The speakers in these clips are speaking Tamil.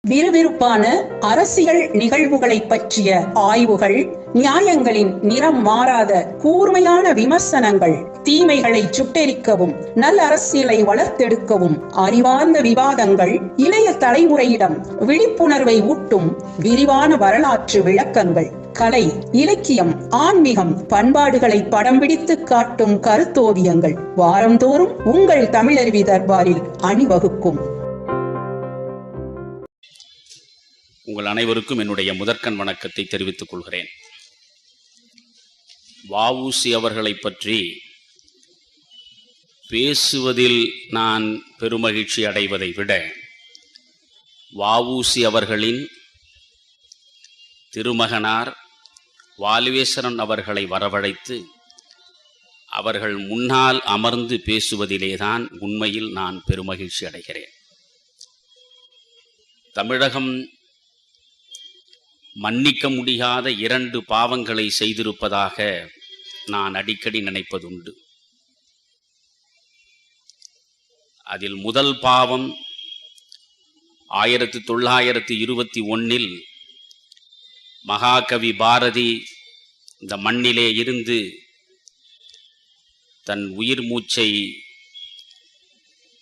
விறுவிறுப்பான அரசியல் நிகழ்வுகளை பற்றிய ஆய்வுகள், நியாயங்களின் நிறம் மாறாத கூர்மையான விமர்சனங்கள், தீமைகளை சுட்டெரிக்கவும் நல்ல அரசியலை வளர்த்தெடுக்கவும் அறிவார்ந்த விவாதங்கள், இளைய தலைமுறையிடம் விழிப்புணர்வை ஊட்டும் விரிவான வரலாற்று விளக்கங்கள், கலை, இலக்கியம், ஆன்மீகம், பண்பாடுகளை படம் பிடித்து காட்டும் கருத்தோவியங்கள் வாரந்தோறும் உங்கள் தமிழருவி தர்பாரில் அணிவகுக்கும். உங்கள் அனைவருக்கும் என்னுடைய முதற்கண் வணக்கத்தை தெரிவித்துக் கொள்கிறேன். வ.உ.சி. அவர்களை பற்றி பேசுவதில் நான் பெருமகிழ்ச்சி அடைவதை விட, வ.உ.சி. அவர்களின் திருமகனார் வாலுவேஸ்வரன் அவர்களை வரவழைத்து அவர்கள் முன்னால் அமர்ந்து பேசுவதிலேதான் உண்மையில் நான் பெருமகிழ்ச்சி அடைகிறேன். தமிழகம் மன்னிக்க முடியாத 2 பாவங்களை செய்திருப்பதாக நான் அடிக்கடி நினைப்பதுண்டு. அதில் முதல் பாவம் 1921 மகாகவி பாரதி இந்த மண்ணிலே இருந்து தன் உயிர் மூச்சை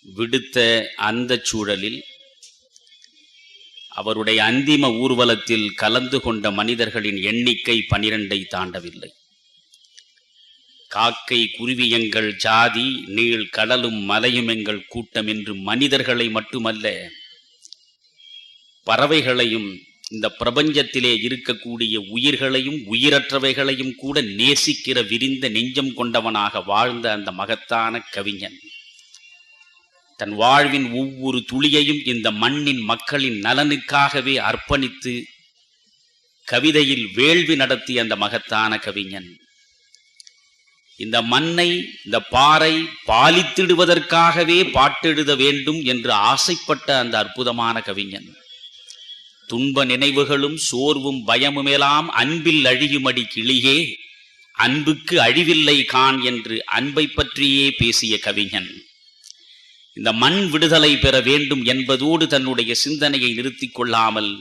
விடுத்த அந்த சூழலில் அவருடைய அந்திம ஊர்வலத்தில் கலந்து கொண்ட மனிதர்களின் எண்ணிக்கை 12ஐ தாண்டவில்லை. காக்கை குருவி எங்கள் ஜாதி, நீள் கடலும் மலையும் எங்கள் கூட்டம் என்று மனிதர்களை மட்டுமல்ல, பறவைகளையும் இந்த பிரபஞ்சத்திலே இருக்கக்கூடிய உயிர்களையும் உயிரற்றவைகளையும் கூட நேசிக்கிற விரிந்த நெஞ்சம் கொண்டவனாக வாழ்ந்த அந்த மகத்தான கவிஞன் தன் வாழ்வின் ஒவ்வொரு துளியையும் இந்த மண்ணின் மக்களின் நலனுக்காகவே அர்ப்பணித்து கவிதையில் வேள்வி நடத்திய அந்த மகத்தான கவிஞன், இந்த மண்ணை, இந்த பாறை பாலித்திடுவதற்காகவே பாட்டெழுத வேண்டும் என்று ஆசைப்பட்ட அந்த அற்புதமான கவிஞன், துன்ப நினைவுகளும் சோர்வும் பயமுமெல்லாம் அன்பில் அழியுமடி கிளியே, அன்புக்கு அழிவில்லை கான் என்று அன்பை பற்றியே பேசிய கவிஞன், இந்த மண் விடுதலை பெற வேண்டும் என்பதோடு தன்னுடைய சிந்தனையை நிறுத்தி கொள்ளாமல்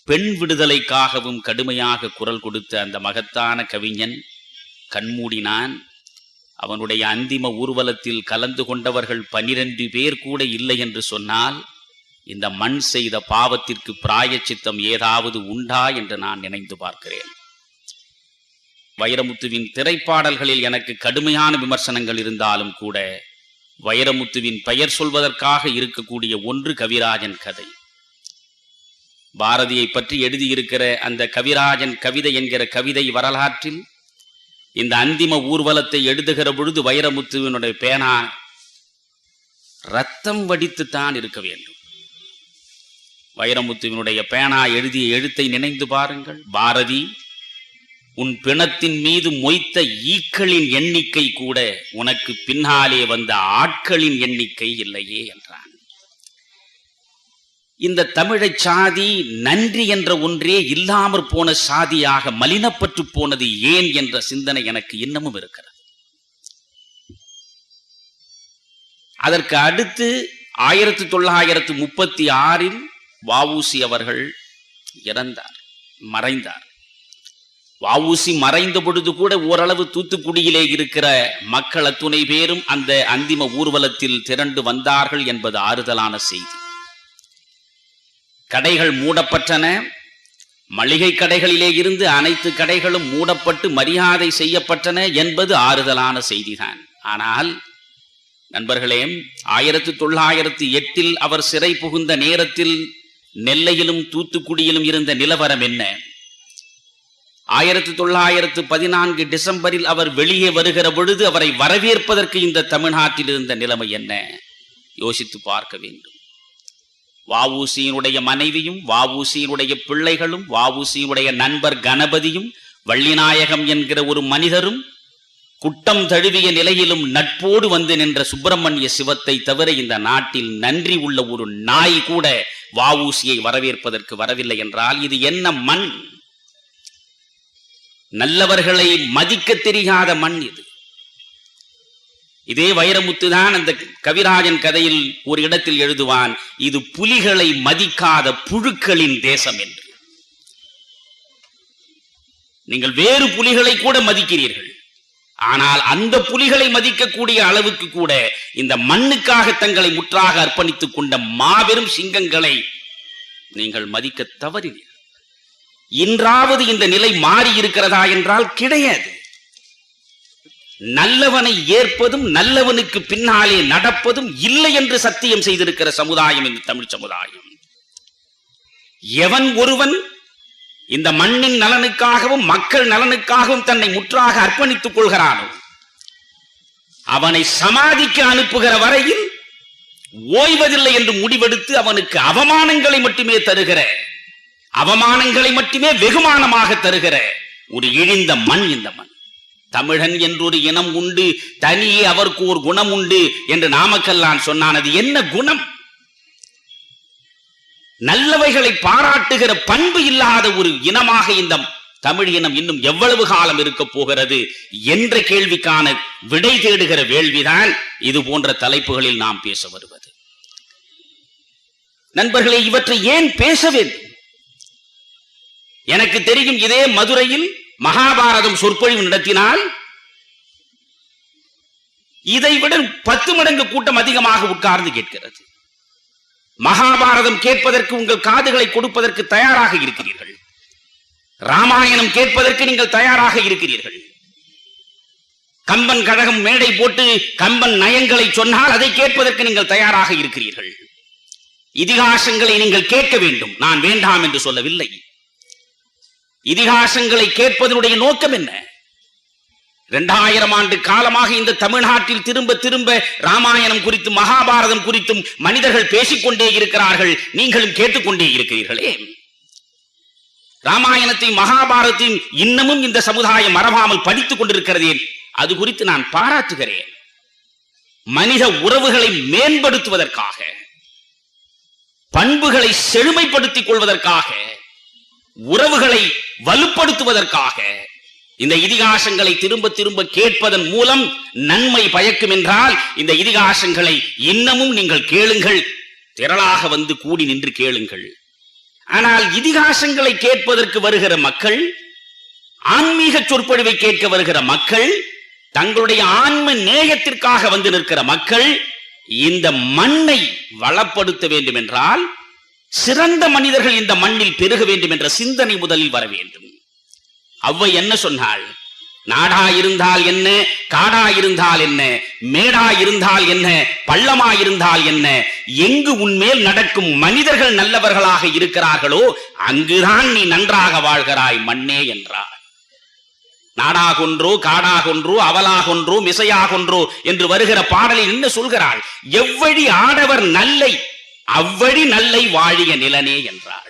பெண் விடுதலைக்காகவும் கடுமையாக குரல் கொடுத்த அந்த மகத்தான கவிஞன் கண்மூடினான். அவனுடைய அந்திம ஊர்வலத்தில் கலந்து கொண்டவர்கள் 12 பேர் கூட இல்லை என்று சொன்னால் இந்த மண் செய்த பாவத்திற்கு பிராயச்சித்தம் ஏதாவது உண்டா என்று நான் நினைந்து பார்க்கிறேன். வைரமுத்துவின் திரைப்பாடல்களில் எனக்கு கடுமையான விமர்சனங்கள் இருந்தாலும் கூட வைரமுத்துவின் பெயர் சொல்வதற்காக இருக்கக்கூடிய ஒன்று கவிராஜன் கதை. பாரதியை பற்றி எழுதியிருக்கிற அந்த கவிராஜன் கவிதை என்கிற கவிதை வரலாற்றில் இந்த அந்திம ஊர்வலத்தை எழுதுகிற பொழுது வைரமுத்துவினுடைய பேனா ரத்தம் வடித்துத்தான் இருக்க வேண்டும். வைரமுத்துவினுடைய பேனா எழுதிய எழுத்தை நினைந்து பாருங்கள். பாரதி, உன் பிணத்தின் மீது மொய்த்த ஈக்களின் எண்ணிக்கை கூட உனக்கு பின்னாலே வந்த ஆட்களின் எண்ணிக்கை இல்லையே என்றான். இந்த தமிழை சாதி நன்றி என்ற ஒன்றே இல்லாமற் போன சாதியாக மலினப்பட்டு போனது ஏன் என்ற சிந்தனை எனக்கு இன்னமும் இருக்கிறது. அதற்கு அடுத்து 1936 வ.உ.சி. அவர்கள் இறந்தார், மறைந்தார். வ.உ.சி. மறைந்த பொழுது கூட ஓரளவு தூத்துக்குடியிலே இருக்கிற மக்கள் அத்துணை பேரும் அந்த அந்திம ஊர்வலத்தில் திரண்டு வந்தார்கள் என்பது ஆறுதலான செய்தி. கடைகள் மூடப்பட்டன. மளிகை கடைகளிலே இருந்து அனைத்து கடைகளும் மூடப்பட்டு மரியாதை செய்யப்பட்டன என்பது ஆறுதலான செய்திதான். ஆனால் நண்பர்களே, 1908 அவர் சிறை புகுந்த நேரத்தில் நெல்லையிலும் தூத்துக்குடியிலும் இருந்த நிலவரம் என்ன? 1914 டிசம்பரில் அவர் வெளியே வருகிற பொழுது அவரை வரவேற்பதற்கு இந்த தமிழ்நாட்டில் இருந்த நிலைமை என்ன? யோசித்து பார்க்க வேண்டும். வ.உ.சி.யினுடைய மனைவியும் வ.உ.சி.யினுடைய பிள்ளைகளும் வ.உ.சி.யினுடைய நண்பர் கணபதியும் வள்ளிநாயகம் என்கிற ஒரு மனிதரும் குட்டம் தழுவிய நிலையிலும் நட்போடு வந்து நின்ற சுப்பிரமணிய சிவத்தை தவிர இந்த நாட்டில் நன்றி உள்ள ஒரு நாய் கூட வ.உ.சி.யை வரவேற்பதற்கு வரவில்லை என்றால் இது என்ன மண்? நல்லவர்களை மதிக்க தெரியாத மண் இது. இதே வைரமுத்து தான் அந்த கவிராஜன் கதையில் ஒரு இடத்தில் எழுதுவான், இது புலிகளை மதிக்காத புழுக்களின் தேசம் என்று. நீங்கள் வேறு புலிகளை கூட மதிக்கிறீர்கள், ஆனால் அந்த புலிகளை மதிக்கக்கூடிய அளவுக்கு கூட இந்த மண்ணுக்காக தங்களை முற்றாக அர்ப்பணித்துக் கொண்ட மாபெரும் சிங்கங்களை நீங்கள் மதிக்க தவறினீர்கள். இன்றாவது இந்த நிலை மாறி இருக்கிறதா என்றால் கிடையாது. நல்லவனை ஏற்பதும் நல்லவனுக்கு பின்னாலே நடப்பதும் இல்லை என்று சத்தியம் செய்திருக்கிற சமுதாயம் இந்த தமிழ் சமுதாயம். எவன் ஒருவன் இந்த மண்ணின் நலனுக்காகவும் மக்கள் நலனுக்காகவும் தன்னை முற்றாக அர்ப்பணித்துக் கொள்கிறானோ அவனை சமாதிக்கு அனுப்புகிற வரையில் ஓய்வதில்லை என்று முடிவெடுத்து அவனுக்கு அவமானங்களை மட்டுமே தருகிற, அவமானங்களை மட்டுமே வெகுமானமாக தருகிற ஒரு இழிந்த மண் இந்த மண். தமிழன் என்றொரு இனம் உண்டு, தனியே அவருக்கு ஒரு குணம் உண்டு என்று நாமக்கல்லான் சொன்னான். அது என்ன குணம்? நல்லவைகளை பாராட்டுகிற பண்பு இல்லாத ஒரு இனமாக இந்த தமிழ் இனம் இன்னும் எவ்வளவு காலம் இருக்க போகிறது என்ற கேள்விக்கான விடை தேடுகிற வேள்விதான் இது போன்ற தலைப்புகளில் நாம் பேச வருவது. நண்பர்களே, இவற்றை ஏன் பேச வேண்டும்? எனக்கு தெரியும், இதே மதுரையில் மகாபாரதம் சொற்பொழிவு நடத்தினால் இதைவிட 10 மடங்கு கூட்டம் அதிகமாக உட்கார்ந்து கேட்கிறது. மகாபாரதம் கேட்பதற்கு உங்கள் காதுகளை கொடுப்பதற்கு தயாராக இருக்கிறீர்கள். ராமாயணம் கேட்பதற்கு நீங்கள் தயாராக இருக்கிறீர்கள். கம்பன் கழகம் மேடை போட்டு கம்பன் நயங்களை சொன்னால் அதை கேட்பதற்கு நீங்கள் தயாராக இருக்கிறீர்கள். இதிகாசங்களை நீங்கள் கேட்க வேண்டும், நான் வேண்டாம் என்று சொல்லவில்லை. இதிகாசங்களை கேட்பதனுடைய நோக்கம் என்ன? 2000 ஆண்டு காலமாக இந்த தமிழ்நாட்டில் திரும்ப திரும்ப ராமாயணம் குறித்தும் மகாபாரதம் குறித்தும் மனிதர்கள் பேசிக்கொண்டே இருக்கிறார்கள், நீங்களும் கேட்டுக்கொண்டே இருக்கிறீர்களே. ராமாயணத்தை மகாபாரதத்தையும் இன்னமும் இந்த சமுதாயம் மறவாமல் படித்துக் கொண்டிருக்கிறதே, அது குறித்து நான் பாராட்டுகிறேன். மனித உறவுகளை மேம்படுத்துவதற்காக, பண்புகளை செழுமைப்படுத்திக் கொள்வதற்காக, உறவுகளை வலுப்படுத்துவதற்காக இந்த இதிகாசங்களை திரும்ப திரும்ப கேட்பதன் மூலம் நன்மை பயக்கும் என்றால் இந்த இதிகாசங்களை இன்னமும் நீங்கள் கேளுங்கள், திரளாக வந்து கூடி நின்று கேளுங்கள். ஆனால் இதிகாசங்களை கேட்பதற்கு வருகிற மக்கள், ஆன்மீக சொற்பொழிவை கேட்க வருகிற மக்கள், தங்களுடைய ஆன்ம நேயத்திற்காக வந்து நிற்கிற மக்கள் இந்த மண்ணை வளப்படுத்த வேண்டும் என்றால் சிறந்த மனிதர்கள் இந்த மண்ணில் பெருக வேண்டும் என்ற சிந்தனை முதலில் வர வேண்டும். அவ்வை என்ன சொன்னாள்? நாடா இருந்தால் என்ன, காடா இருந்தால் என்ன, மேடா இருந்தால் என்ன, பள்ளமா இருந்தால் என்ன, எங்கு உன்மேல் நடக்கும் மனிதர்கள் நல்லவர்களாக இருக்கிறார்களோ அங்குதான் நீ நன்றாக வாழ்கிறாய் மண்ணே என்றார். நாடாகொன்றோ காடாகொன்றோ அவலாகொன்றோ மிசையாகொன்றோ என்று வருகிற பாடலில் என்ன சொல்கிறாள்? எவ்வழி ஆடவர் நல்லை அவ்வழி நல்லை வாழிய நிலனே என்றாள்.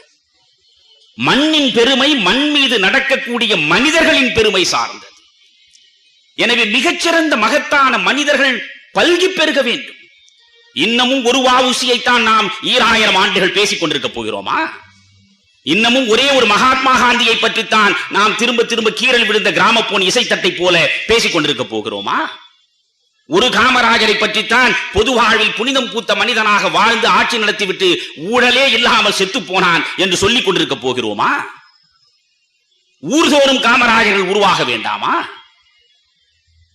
மண்ணின் பெருமை மண் மீது நடக்கக்கூடிய மனிதர்களின் பெருமை சார்ந்தது. எனவே மிகச்சிறந்த மகத்தான மனிதர்கள் பல்கி பெருக வேண்டும். இன்னமும் ஒரு வஉசியைத்தான் நாம் 2000 ஆண்டுகள் பேசிக் கொண்டிருக்க போகிறோமா? இன்னமும் ஒரே ஒரு மகாத்மா காந்தியை பற்றித்தான் நாம் திரும்ப திரும்ப கீறல் விழுந்த கிராமப்போன் இசைத்தட்டை போல பேசிக் கொண்டிருக்க போகிறோமா? ஒரு காமராஜரை பற்றித்தான் பொது வாழ்வில் புனிதம் பூத்த மனிதனாக வாழ்ந்து ஆட்சி நடத்திவிட்டு ஊழலே இல்லாமல் செத்து போனான் என்று சொல்லிக் கொண்டிருக்க போகிறோமா? ஊர்தோறும் காமராஜர்கள் உருவாக வேண்டாமா?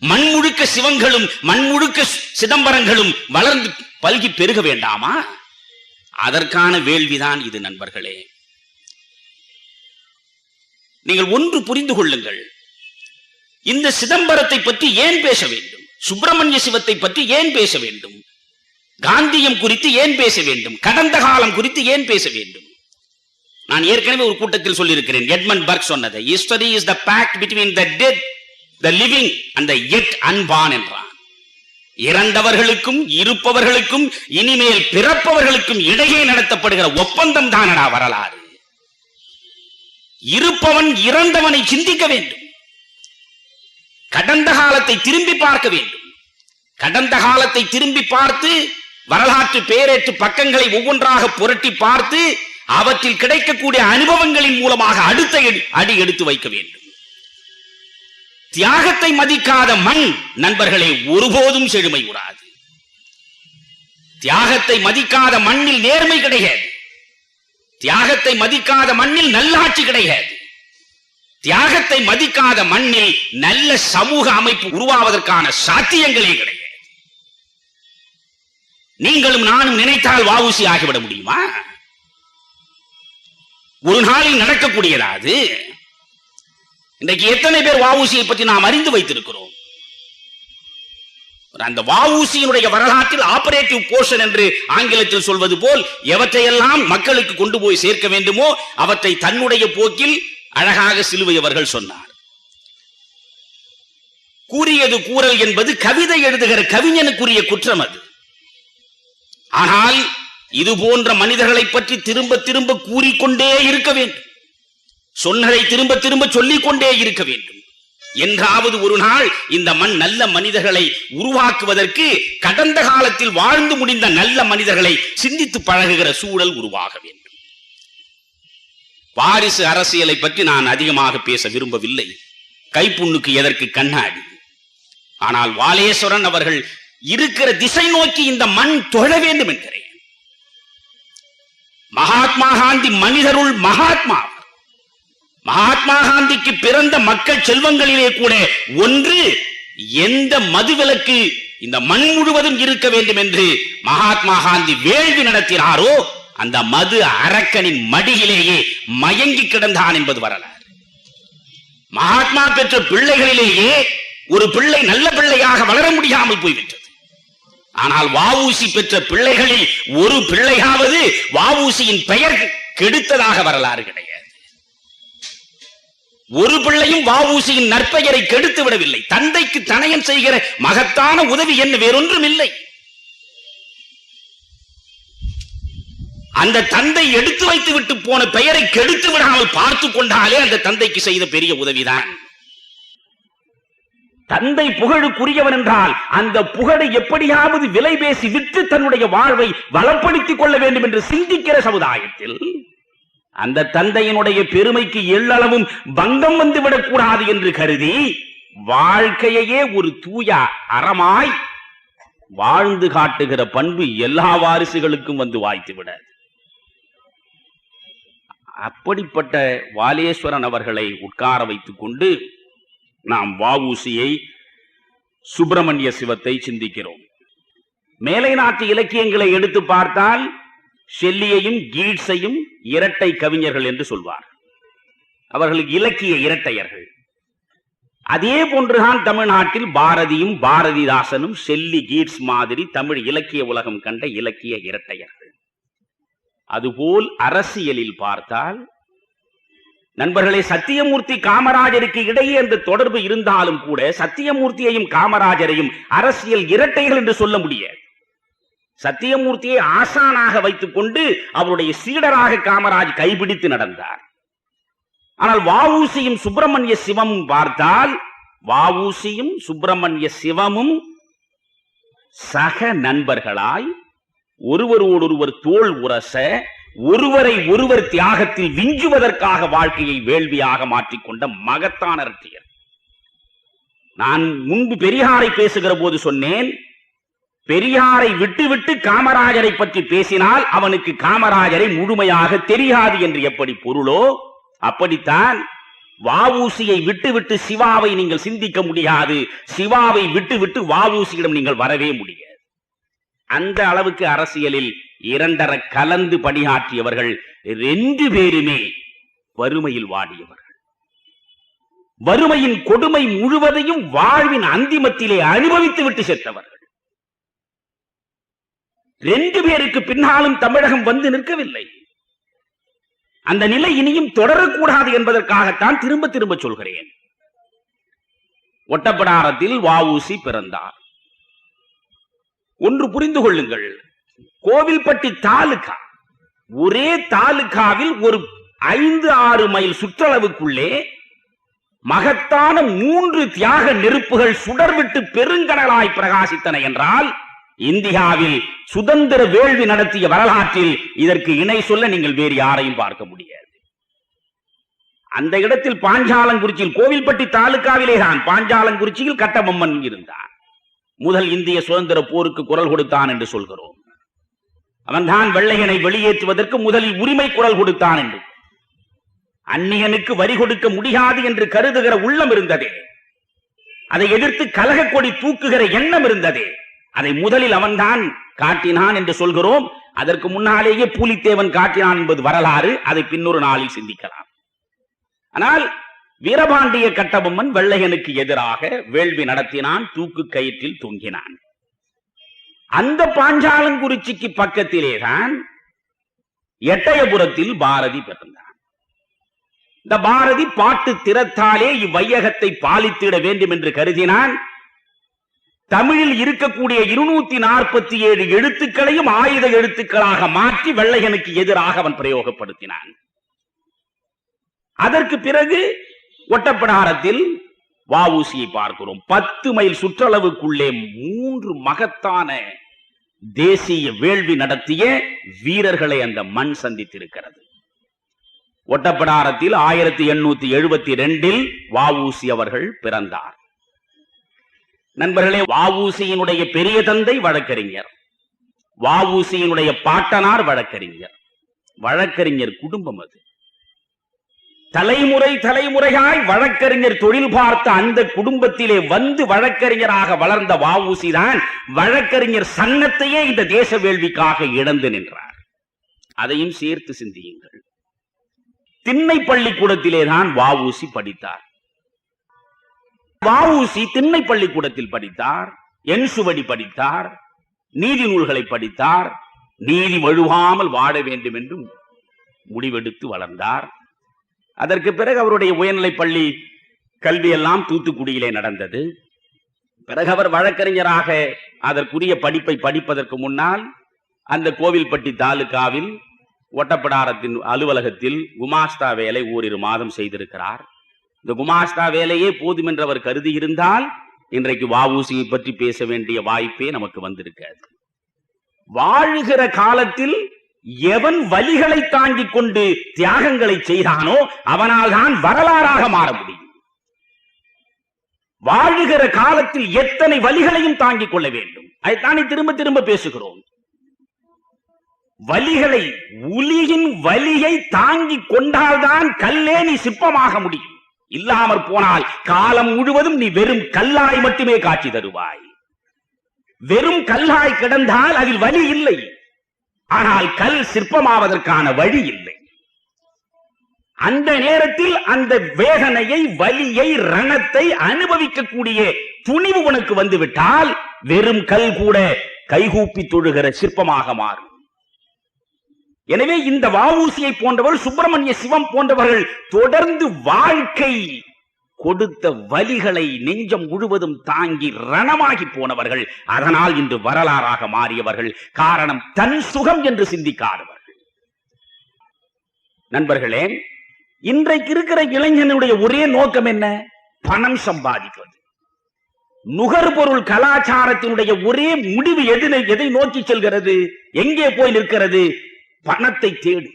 மண்முழுக்க சிவங்களும் மண்முழுக்க சிதம்பரங்களும் வளர்ந்து பல்கி பெருக வேண்டாமா? அதற்கான வேள்விதான் இது நண்பர்களே. நீங்கள் ஒன்று புரிந்து கொள்ளுங்கள், இந்த சிதம்பரத்தை பற்றி ஏன் பேச வேண்டும்? சுப்பிரமணிய சிவத்தை பற்றி ஏன் பேச வேண்டும்? காந்தியம் குறித்து ஏன் பேச வேண்டும்? கடந்த காலம் குறித்து ஏன் பேச வேண்டும்? நான் ஏற்கனவே ஒரு கூட்டத்தில் சொல்லியிருக்கிறேன், எட்மண்ட் பர்க் சொன்னது, history is the pact between the dead, the living and the yet unborn என்றான். இறந்தவர்களுக்கும் இருப்பவர்களுக்கும் இனிமேல் பிறப்பவர்களுக்கும் இடையே நடத்தப்படுகிற ஒப்பந்தம் தானடா வரலாறு. இருப்பவன் இறந்தவனை சிந்திக்க வேண்டும், கடந்த காலத்தை திரும்பி பார்க்க வேண்டும். கடந்த காலத்தை திரும்பி பார்த்து வரலாற்று பேரேற்று பக்கங்களை ஒவ்வொன்றாக புரட்டி பார்த்து அவற்றில் கிடைக்கக்கூடிய அனுபவங்களின் மூலமாக அடுத்த அடி எடுத்து வைக்க வேண்டும். தியாகத்தை மதிக்காத மண் நண்பர்களே ஒருபோதும் செழுமை கூடாது. தியாகத்தை மதிக்காத மண்ணில் நேர்மை கிடையாது. தியாகத்தை மதிக்காத மண்ணில் நல்லாட்சி கிடையாது. தியாகத்தை மதிக்காத மண்ணில் நல்ல சமூக அமைப்பு உருவாவதற்கான சாத்தியங்களே கிடையாது. நீங்களும் நானும் நினைத்தால் வஉசி ஆகிவிட முடியுமா? ஒரு நாளில் நடக்கக்கூடியதாது. இன்றைக்கு எத்தனை பேர் வஉசியை பற்றி நாம் அறிந்து வைத்திருக்கிறோம்? அந்த வஉசியினுடைய வரலாற்றில் ஆபரேட்டிவ் போர்ஷன் என்று ஆங்கிலத்தில் சொல்வது போல் எவற்றையெல்லாம் மக்களுக்கு கொண்டு போய் சேர்க்க வேண்டுமோ அவற்றை தன்னுடைய போக்கில் அழகாக சிலுவை அவர்கள் சொன்னார். கூறியது கூறல் என்பது கவிதை எழுதுகிற கவிஞனுக்குரிய குற்றம் அது. ஆனால் இது போன்ற மனிதர்களை பற்றி திரும்ப திரும்ப கூறிக்கொண்டே இருக்க வேண்டும். சொன்னதை திரும்ப திரும்ப சொல்லிக் கொண்டே இருக்க வேண்டும். என்றாவது ஒரு நாள் இந்த மண் நல்ல மனிதர்களை உருவாக்குவதற்கு கடந்த காலத்தில் வாழ்ந்து முடிந்த நல்ல மனிதர்களை சிந்தித்து பழகுகிற சூழல் உருவாக வேண்டும். வாரிசு அரசியலை பற்றி நான் அதிகமாக பேச விரும்பவில்லை. கைப்புண்ணுக்கு எதற்கு கண்ணாடி? ஆனால் வாலேஸ்வரன் அவர்கள் இருக்கிற திசை நோக்கி இந்த மண் தொழ வேண்டும் என்கிறேன். மகாத்மா காந்தி மனிதருள் மகாத்மா. மகாத்மா காந்திக்கு பிறந்த மக்கள் செல்வங்களிலே கூட ஒன்று எந்த மதுவிலக்கு இந்த மண் முழுவதும் இருக்க வேண்டும் என்று மகாத்மா காந்தி வேள்வி நடத்தினாரோ அந்த மது அரக்கனின் மடியிலேயே மயங்கி கிடந்தான் என்பது வரலாறு. மகாத்மா பெற்ற பிள்ளைகளிலேயே ஒரு பிள்ளை நல்ல பிள்ளையாக வளர முடியாமல் போய்விட்டது. ஆனால் வஉசி பெற்ற பிள்ளைகளில் ஒரு பிள்ளையாவது வஉசியின் பெயர் கெடுத்ததாக வரலாறு கிடையாது. ஒரு பிள்ளையும் வஉசியின் நற்பெயரை கெடுத்து விடவில்லை. தந்தைக்கு தனயன் செய்கிற மகத்தான உதவி என்ன வேறொன்றும் இல்லை. அந்த தந்தை எடுத்து வைத்து விட்டு போன பெயரை கெடுத்து விடாமல் பார்த்து கொண்டாலே அந்த தந்தைக்கு செய்த பெரிய உதவிதான். தந்தை புகழுக்குரியவன் என்றால் அந்த புகழை எப்படியாவது விலை பேசி விற்று தன்னுடைய வாழ்வை வளப்படுத்திக் கொள்ள வேண்டும் என்று சிந்திக்கிற சமுதாயத்தில் அந்த தந்தையினுடைய பெருமைக்கு எள்ளளவும் பங்கம் வந்துவிடக் கூடாது என்று கருதி வாழ்க்கையே ஒரு தூய அறமாய் வாழ்ந்து காட்டுகிற பண்பு எல்லா வாரிசுகளுக்கும் வந்து வாய்த்து விடாது. அப்படிப்பட்ட வாலேஸ்வரன் அவர்களை உட்கார வைத்துக் கொண்டு நாம் வஉசியை, சுப்பிரமணிய சிவத்தை சிந்திக்கிறோம். மேலை நாட்டு இலக்கியங்களை எடுத்து பார்த்தால் ஷெல்லியையும் கீட்ஸையும் இரட்டை கவிஞர்கள் என்று சொல்வார். அவர்களுக்கு இலக்கிய இரட்டையர்கள். அதே போன்றுதான் தமிழ்நாட்டில் பாரதியும் பாரதிதாசனும் ஷெல்லி கீட்ஸ் மாதிரி தமிழ் இலக்கிய உலகம் கண்ட இலக்கிய இரட்டையர்கள். அதுபோல் அரசியலில் பார்த்தால் நண்பர்களே, சத்தியமூர்த்தி காமராஜருக்கு இடையே அந்த தொடர்பு இருந்தாலும் கூட சத்தியமூர்த்தியையும் காமராஜரையும் அரசியல் இரட்டைகள் என்று சொல்ல முடியாது. சத்தியமூர்த்தியை ஆசானாக வைத்துக் கொண்டு அவருடைய சீடராக காமராஜ் கைபிடித்து நடந்தார். ஆனால் வஉசியும் சுப்பிரமணிய சிவமும் பார்த்தால் வஉசியும் சுப்பிரமணிய சிவமும் சக நண்பர்களாய் ஒருவரோடொருவர் தோள் உரச ஒருவரை ஒருவர் தியாகத்தில் விஞ்சுவதற்காக வாழ்க்கையை வேள்வியாக மாற்றிக்கொண்ட மகத்தான இரட்டையர். நான் முன்பு பெரியாரை பேசுகிற போது சொன்னேன், பெரியாரை விட்டுவிட்டு காமராஜரை பற்றி பேசினால் அவனுக்கு காமராஜரை முழுமையாக தெரியாது என்று எப்படி பொருளோ அப்படித்தான் வஉசியை விட்டுவிட்டு சிவாவை நீங்கள் சிந்திக்க முடியாது, சிவாவை விட்டுவிட்டு வஉசியிடம் நீங்கள் வரவே முடியாது. அந்த அளவுக்கு அரசியலில் இரண்டர கலந்து பணியாற்றியவர்கள் ரெண்டு பேருமே வறுமையில் வாடியவர்கள். வறுமையின் கொடுமை முழுவதையும் வாழ்வின் அந்திமத்திலே அனுபவித்து விட்டு சென்றவர்கள். ரெண்டு பேருக்கு பின்னாலும் தமிழகம் வந்து நிற்கவில்லை. அந்த நிலை இனியும் தொடரக்கூடாது என்பதற்காகத்தான் திரும்ப திரும்ப சொல்கிறேன். ஒட்டப்பிடாரத்தில் வஉசி பிறந்தார். ஒன்று புரிந்து கொள்ளுங்கள், கோவில்பட்டி தாலுகா, ஒரே தாலுகாவில் ஒரு 5-6 மைல் சுற்றளவுக்குள்ளே மகத்தான 3 தியாக நெருப்புகள் சுடர்விட்டு பெருங்கடலாய் பிரகாசித்தன என்றால் இந்தியாவில் சுதந்திர வேள்வி நடத்திய வரலாற்றில் இதற்கு இணை சொல்ல நீங்கள் வேறு யாரையும் பார்க்க முடியாது. அந்த இடத்தில் பாஞ்சாலங்குறிச்சியில், கோவில்பட்டி தாலுகாவிலேதான் பாஞ்சாலங்குறிச்சியில் கட்டபொம்மன் இருந்தான். முதல் இந்திய சுதந்திர போருக்கு குரல் கொடுத்தான் என்று சொல்கிறோம். அவன்தான் வெள்ளையனை வெளியேற்றுவதற்கு முதலில் உரிமை குரல் கொடுத்தான் என்று. அந்நியனுக்கு வரி கொடுக்க முடியாது என்று கருதுகிற உள்ளம் இருந்ததே, அதை எதிர்த்து கலக கொடி தூக்குகிற எண்ணம் இருந்ததே, அதை முதலில் அவன்தான் காட்டினான் என்று சொல்கிறோம். அதற்கு முன்னாலேயே பூலித்தேவன் காட்டினான் என்பது வரலாறு. அதை பின்னொரு நாளில் சிந்திக்கலாம். ஆனால் வீரபாண்டிய கட்டபொம்மன் வெள்ளையனுக்கு எதிராக வேள்வி நடத்தினான், தூக்கு கயிற்றில் தொங்கினான். அந்த பாஞ்சாலங்குறிச்சிக்கு பக்கத்திலேதான் எட்டயபுரத்தில் பாரதி பிறந்தான். இந்த பாரதி பாட்டு திறத்தாலே இவ்வையகத்தை பாலித்திட வேண்டும் என்று கருதினான். தமிழில் இருக்கக்கூடிய 247 எழுத்துக்களையும் ஆயுத எழுத்துக்களாக மாற்றி வெள்ளையனுக்கு எதிராக அவன் பிரயோகப்படுத்தினான். அதற்கு பிறகு ஒட்டப்பிடாரத்தில் வ.உ.சி.யை பார்க்கிறோம். 10 மைல் சுற்றளவுக்குள்ளே 3 மகத்தான தேசிய வேள்வி நடத்திய வீரர்களை அந்த மண் சந்தித்திருக்கிறது. ஒட்டப்பிடாரத்தில் 1872 வ.உ.சி. அவர்கள் பிறந்தார். நண்பர்களே, வ.உ.சி.யினுடைய பெரிய தந்தை வழக்கறிஞர், வ.உ.சி.யினுடைய பாட்டனார் வழக்கறிஞர். வழக்கறிஞர் குடும்பம் அது. தலைமுறை தலைமுறையாய் வழக்கறிஞர் தொழில் பார்த்த அந்த குடும்பத்திலே வந்து வழக்கறிஞராக வளர்ந்த வ.உ.சி. தான் வழக்கறிஞர் சங்கத்தையே இந்த தேச வேள்விக்காக இழந்து நின்றார். அதையும் சேர்த்து சிந்தியுங்கள். திண்ணை பள்ளிக்கூடத்திலே தான் வ.உ.சி. படித்தார். வ.உ.சி. திண்ணை பள்ளிக்கூடத்தில் படித்தார், என்சுவடி படித்தார், நீதி நூல்களை படித்தார். நீதி வழுவாமல் வாழ வேண்டும் என்று முடிவெடுத்து வளர்ந்தார். அதற்கு பிறகு அவருடைய உயர்நிலைப் பள்ளி கல்வியெல்லாம் தூத்துக்குடியிலே நடந்தது. பிறகு அவர் வழக்கறிஞராக அதற்குரிய படிப்பை படிப்பதற்கு முன்னால் அந்த கோவில்பட்டி தாலுகாவில் ஒட்டப்பிடாரத்தின் அலுவலகத்தில் குமாஸ்தா வேலை ஓரிரு மாதம் செய்திருக்கிறார். இந்த குமாஸ்தா வேலையே போதும் என்று அவர் கருதி இருந்தால் இன்றைக்கு வ.உ.சி.யை பற்றி பேச வேண்டிய வாய்ப்பே நமக்கு வந்திருக்காது. வாழுகிற காலத்தில் எவன் வலிகளை தாங்கிக் கொண்டு தியாகங்களை செய்தானோ அவனால் தான் வரலாறாக மாற முடியும். வாழுகிற காலத்தில் எத்தனை வலிகளையும் தாங்கிக் கொள்ள வேண்டும். அதைத்தானே திரும்ப திரும்ப பேசுகிறோம். வலிகளை, உலியின் வலியை தாங்கிக் கொண்டால்தான் கல்லே நீ சிற்பமாக முடியும். இல்லாமற் போனால் காலம் முழுவதும் நீ வெறும் கல்லாய் மட்டுமே காட்சி தருவாய். வெறும் கல்லாய் கிடந்தால் அதில் வலி இல்லை, ஆனால் கல் சிற்பமாவதற்கான வழி இல்லை. அந்த நேரத்தில் அந்த வேதனையை, வலியை, ரணத்தை அனுபவிக்கக்கூடிய துணிவு உனக்கு வந்துவிட்டால் வெறும் கல் கூட கைகூப்பி தொழுகிற சிற்பமாக மாறும். எனவே இந்த வ.உ.சி.யை போன்றவர்கள், சுப்பிரமணிய சிவம் போன்றவர்கள் தொடர்ந்து வாழ்க்கை கொடுத்த வலிகளை நெஞ்சம் முழுவதும் தாங்கி ரணமாகி போனவர்கள். அதனால் இன்று வரலாறாக மாறியவர்கள். காரணம், தன் சுகம் என்று சிந்திக்காதவர்கள். நண்பர்களே, இன்றைக்கு இருக்கிற இளைஞனுடைய ஒரே நோக்கம் என்ன? பணம் சம்பாதிப்பது. நுகர்பொருள் கலாச்சாரத்தினுடைய ஒரே முடிவு எதை நோக்கி செல்கிறது? எங்கே போய் நிற்கிறது? பணத்தை தேடு.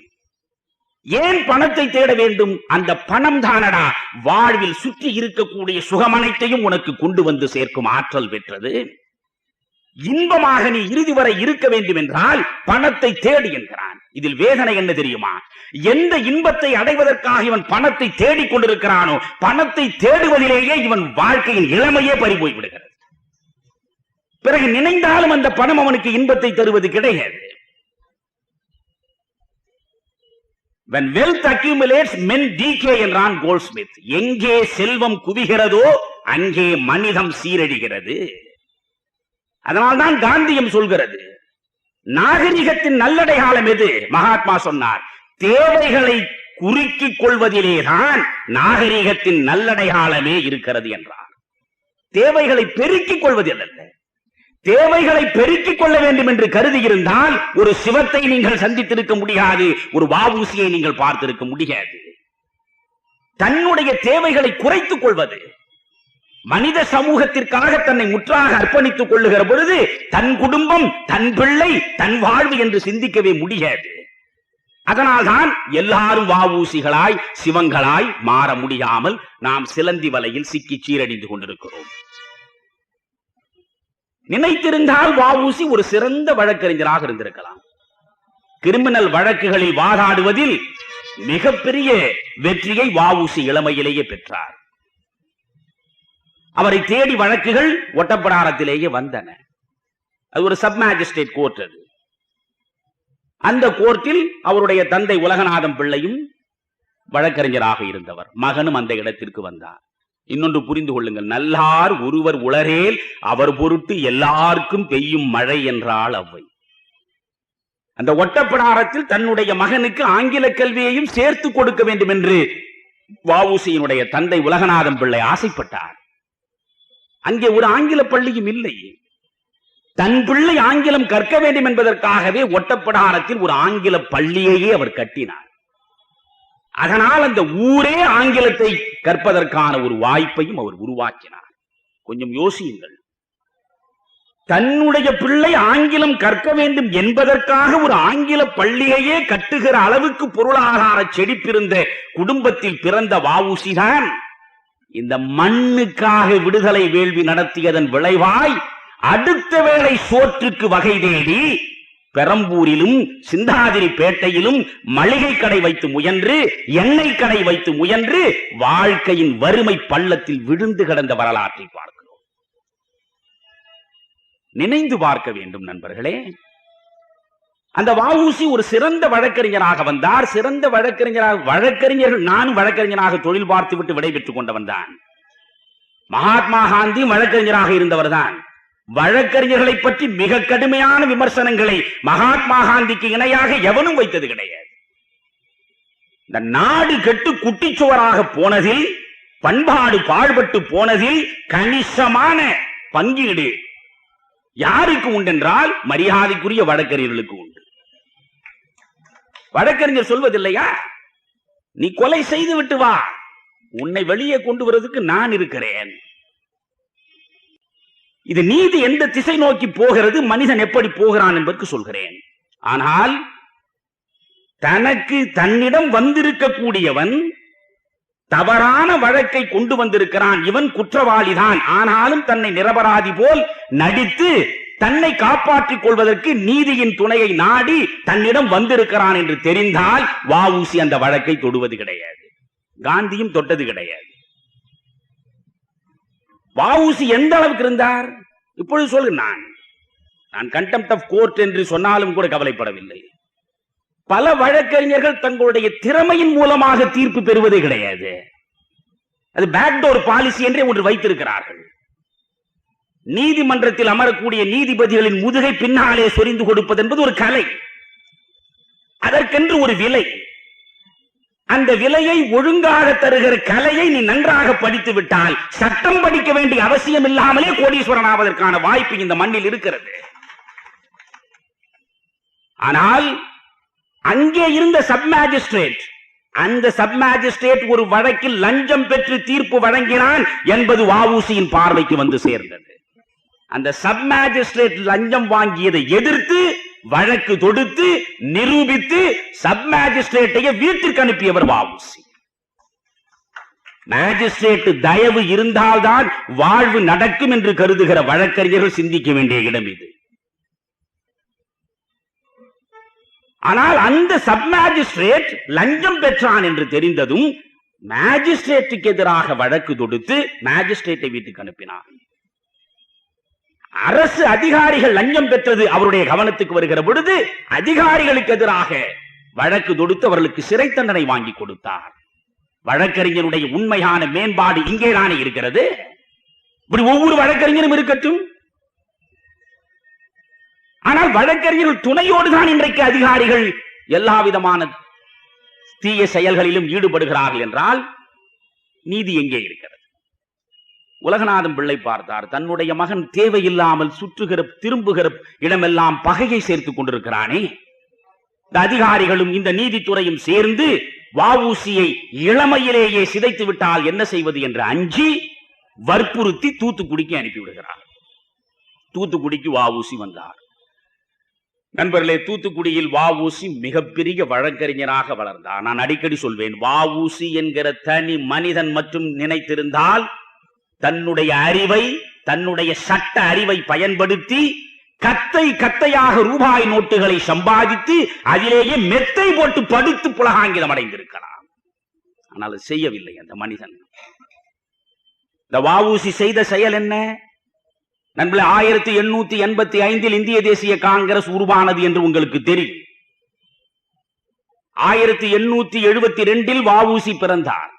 ஏன் பணத்தை தேட வேண்டும்? அந்த பணம் தானடா வாழ்வில் சுற்றி இருக்கக்கூடிய சுகமனைத்தையும் உனக்கு கொண்டு வந்து சேர்க்கும் ஆற்றல் பெற்றது. இன்பமாக நீ இறுதி வரை இருக்க வேண்டும் என்றால் பணத்தை தேடு என்கிறான். இதில் வேதனை என்ன தெரியுமா? எந்த இன்பத்தை அடைவதற்காக இவன் பணத்தை தேடிக் கொண்டிருக்கிறானோ, பணத்தை தேடுவதிலேயே இவன் வாழ்க்கையின் இளமையே பறிபோய் விடுகிறது. பிறகு நினைந்தாலும் அந்த பணம் அவனுக்கு இன்பத்தை தருவது கிடையாது. When wealth accumulates, men decay என்றான் கோல்ட்ஸ்மித். எங்கே செல்வம் குவிகிறதோ அங்கே மனிதம் சீரழிகிறது. அதனால்தான் காந்தியம் சொல்கிறது, நாகரிகத்தின் நல்லடையாளம் எது? மகாத்மா சொன்னார், தேவைகளை குறுக்கிக் கொள்வதிலேதான் நாகரிகத்தின் நல்லடையாளமே இருக்கிறது என்றார். தேவைகளை பெருக்கிக் கொள்வதில் அல்ல. தேவைகளை பெருக்கிக் கொள்ள வேண்டும் என்று கருதி இருந்தால் ஒரு சிவத்தை நீங்கள் சந்தித்திருக்க முடியாது, ஒரு வ.உ.சி.யை நீங்கள் பார்த்திருக்க முடியாது. தன்னுடைய தேவைகளை குறைத்துக் கொள்வது, மனித சமூகத்திற்காக தன்னை முற்றாக அர்ப்பணித்துக் கொள்ளுகிற பொழுது தன் குடும்பம், தன் பிள்ளை, தன் வாழ்வு என்று சிந்திக்கவே முடியாது. அதனால்தான் எல்லாரும் வஉசிகளாய் சிவங்களாய் மாற முடியாமல் நாம் சிலந்தி வலையில் சிக்கி சீரடிந்து கொண்டிருக்கிறோம். நினைத்திருந்தால் வஉசி ஒரு சிறந்த வழக்கறிஞராக இருந்திருக்கலாம். கிரிமினல் வழக்குகளில் வாதாடுவதில் மிகப்பெரிய வெற்றியை வஉசி இளமையிலேயே பெற்றார். அவரை தேடி வழக்குகள் ஒட்டப்பிடாரத்திலேயே வந்தன. அது ஒரு சப் மேஜிஸ்ட்ரேட் கோர்ட். அது அந்த கோர்ட்டில் அவருடைய தந்தை உலகநாதம் பிள்ளையும் வழக்கறிஞராக இருந்தவர். மகனும் அந்த இடத்திற்கு வந்தார். இன்னொன்று புரிந்து கொள்ளுங்கள், நல்லார் ஒருவர் உளரேல் அவர் பொருட்டு எல்லாருக்கும் பெய்யும் மழை என்றாள் அவ்வை. அந்த ஒட்டப்பிடாரத்தில் தன்னுடைய மகனுக்கு ஆங்கில கல்வியையும் சேர்த்து கொடுக்க வேண்டும் என்று வஉசியினுடைய தந்தை உலகநாதம் பிள்ளை ஆசைப்பட்டார். அங்கே ஒரு ஆங்கில பள்ளியும் இல்லை. தன் பிள்ளை ஆங்கிலம் கற்க வேண்டும் என்பதற்காகவே ஒட்டப்பிடாரத்தில் ஒரு ஆங்கில பள்ளியையே அவர் கட்டினார். அதனால் அந்த ஊரே ஆங்கிலத்தை கற்பதற்கான ஒரு வாய்ப்பையும் அவர் உருவாக்கினார். கொஞ்சம் யோசியுங்கள், தன்னுடைய பிள்ளை ஆங்கிலம் கற்க வேண்டும் என்பதற்காக ஒரு ஆங்கில பள்ளியையே கட்டுகிற அளவுக்கு பொருளாதார செழிப்பிருந்த குடும்பத்தில் பிறந்த வஉசிதான் இந்த மண்ணுக்காக விடுதலை வேள்வி நடத்தியதன் விளைவாய் அடுத்த வேளை சோற்றுக்கு வகை தேடி பெரம்பூரிலும் சிந்தாதிரி பேட்டையிலும் மளிகை கடை வைத்து முயன்று, எண்ணெய் கடை வைத்து முயன்று வாழ்க்கையின் வறுமை பள்ளத்தில் விழுந்து கிடந்த வரலாற்றை பார்க்கிறோம். நினைந்து பார்க்க வேண்டும் நண்பர்களே. அந்த வஉசி ஒரு சிறந்த வழக்கறிஞராக வந்தார். சிறந்த வழக்கறிஞர்கள் நானும் வழக்கறிஞராக தொழில் பார்த்துவிட்டு விடைபெற்றுக் கொண்டவன் தான். மகாத்மா காந்தி வழக்கறிஞராக இருந்தவர் தான். வழக்கறிஞர்களை பற்றி மிக கடுமையான விமர்சனங்களை மகாத்மா காந்திக்கு இணையாக எவனும் வைத்தது கிடையாது. இந்த நாடு கெட்டு குட்டிச்சுவராக போனதில், பண்பாடு பாழ்பட்டு போனதில் கணிசமான பங்கீடு யாருக்கு உண்டென்றால் மரியாதைக்குரிய வழக்கறிஞர்களுக்கு உண்டு. வழக்கறிஞர் சொல்வதில்லையா, நீ கொலை செய்து விட்டு வா, உன்னை வெளியே கொண்டு வருவதற்கு நான் இருக்கிறேன். இது நீதி எந்த திசை நோக்கி போகிறது, மனிதன் எப்படி போகிறான் என்பதற்கு சொல்கிறேன். ஆனால் தன்னிடம் வந்திருக்கக்கூடியவன் தவறான வழக்கை கொண்டு வந்திருக்கிறான், இவன் குற்றவாளிதான், ஆனாலும் தன்னை நிரபராதி போல் நடித்து தன்னை காப்பாற்றிக் கொள்வதற்கு நீதியின் துணையை நாடி தன்னிடம் வந்திருக்கிறான் என்று தெரிந்தால் வஉசி அந்த வழக்கை தொடுவது கிடையாது. காந்தியும் தொட்டது கிடையாது. வஉசி எந்த அளவுக்கு இருந்தார் இப்பொழுது சொல்கிறேன். நான் கண்டெம்ப்ட் ஆஃப் கோர்ட் என்று சொன்னாலும் கூட கவலைப்படவில்லை. பல வழக்கறிஞர்கள் தங்களுடைய திறமையின் மூலமாக தீர்ப்பு பெறுவதே கிடையாது. அது பேக்டோர் பாலிசி என்றே ஒன்று வைத்திருக்கிறார்கள். நீதிமன்றத்தில் அமரக்கூடிய நீதிபதிகளின் முதுகை பின்னாலே சொரிந்து கொடுப்பது என்பது ஒரு கலை. அதற்கென்று ஒரு விலை. அந்த விலையை ஒழுங்காக தருகிற கலையை நீ நன்றாக படித்து விட்டால் சட்டம் படிக்க வேண்டிய அவசியம் இல்லாமலே கோடீஸ்வரன் ஆவதற்கான வாய்ப்பு இந்த மண்ணில் இருக்கிறது. ஆனால் அங்கே இருந்த சப் மேஜிஸ்ட்ரேட், அந்த சப் மேஜிஸ்ட்ரேட் ஒரு வழக்கில் லஞ்சம் பெற்று தீர்ப்பு வழங்கினான் என்பது வஉசியின் பார்வைக்கு வந்து சேர்ந்தது. அந்த சப் மேஜிஸ்ட்ரேட் லஞ்சம் வாங்கியதை எதிர்த்து வழக்கு தொடுத்து நிரூபித்து சப் மேஜிஸ்ட்ரேட்டையே வீட்டிற்கு அனுப்பியவர் வஉசி. மேஜிஸ்ட்ரேட் தயவு இருந்தால்தான் வாழ்வு நடக்கும் என்று கருதுகிற வழக்கறிஞர்கள் சிந்திக்க வேண்டிய இடம் இது. ஆனால் அந்த சப் மேஜிஸ்ட்ரேட் லஞ்சம் பெற்றான் என்று தெரிந்ததும் மேஜிஸ்ட்ரேட்டுக்கு எதிராக வழக்கு தொடுத்து மேஜிஸ்ட்ரேட்டை வீட்டுக்கு அனுப்பினார். அரசு அதிகாரிகள் லஞ்சம் பெற்றது அவருடைய கவனத்துக்கு வருகிற பொழுது அதிகாரிகளுக்கு எதிராக வழக்கு தொடுத்து அவர்களுக்கு சிறை தண்டனை வாங்கி கொடுத்தார். வழக்கறிஞருடைய உண்மையான மேம்பாடு இங்கேதானே இருக்கிறது. இப்படி ஒவ்வொரு வழக்கறிஞரும் இருக்கட்டும். ஆனால் வழக்கறிஞர்கள் துணையோடு தான் இன்றைக்கு அதிகாரிகள் எல்லா விதமான தீய செயல்களிலும் ஈடுபடுகிறார்கள் என்றால் நீதி எங்கே இருக்கிறது? உலகநாதம் பிள்ளை பார்த்தார், தன்னுடைய மகன் தேவையில்லாமல் சுற்றுகிற திரும்புகிற இடமெல்லாம் பகையை சேர்த்துக் கொண்டிருக்கிறானே. இந்த அதிகாரிகளும் இந்த நீதித்துறையும் சேர்ந்து வஉசியை இளமையிலேயே சிதைத்து விட்டால் என்ன செய்வது என்று அஞ்சி வற்புறுத்தி தூத்துக்குடிக்கு அனுப்பிவிடுகிறார். தூத்துக்குடிக்கு வஉசி வந்தார். நண்பர்களே, தூத்துக்குடியில் வ.உ.சி மிகப்பெரிய வழக்கறிஞராக வளர்ந்தார். நான் அடிக்கடி சொல்வேன், வ.உ.சி என்கிற தனி மனிதன் மற்றும் நினைத்திருந்தால் தன்னுடைய அறிவை, தன்னுடைய சட்ட அறிவை பயன்படுத்தி கத்தை கத்தையாக ரூபாய் நோட்டுகளை சம்பாதித்து அதிலேயே மெத்தை போட்டு படுத்து புலகாங்கிதம் அடைந்திருக்கலாம். ஆனால் செய்யவில்லை அந்த மனிதன். இந்த வ.உ.சி செய்த செயல் என்ன? நண்பர்களே, 1885 இந்திய தேசிய காங்கிரஸ் உருவானது என்று உங்களுக்கு தெரியும். 1872 வ.உ.சி பிறந்தார்.